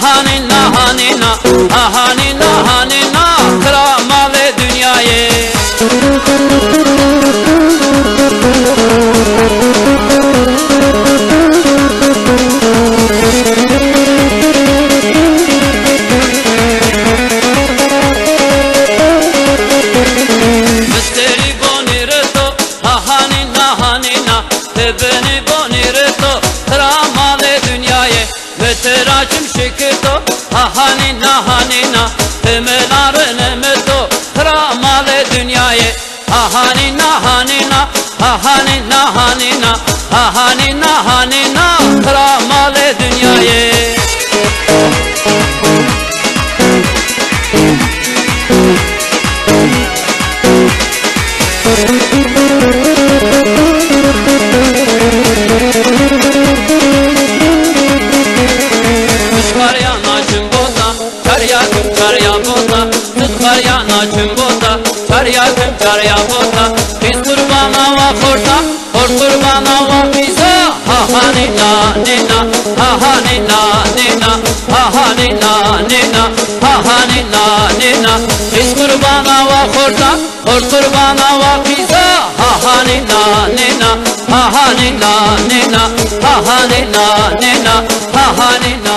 nina hanina, hanina hanina, kramalı dünyayı. Misteri bonireto, hanina hanina, tebeni bonireto, kramalı dünyayı. Veteracım şekito, hanina hanina, temelarını meto, kramalı dünyayı. Hanina hanina, hanina hanina, hanina hanina, kramalı dünyayı. Tıtkar yanacım boza, çar yakım çar ya boza. Tıtkar yanacım boza, çar yakım çar ya boza. Biz kurbana va korta, kor kurbana va bize. Hanina nina, hanina nina, hanina nina, hanina nina. Biz kurbana va korta, kor kurbana va bize. Hanina nina, hanina nina, hanina nina, hanina.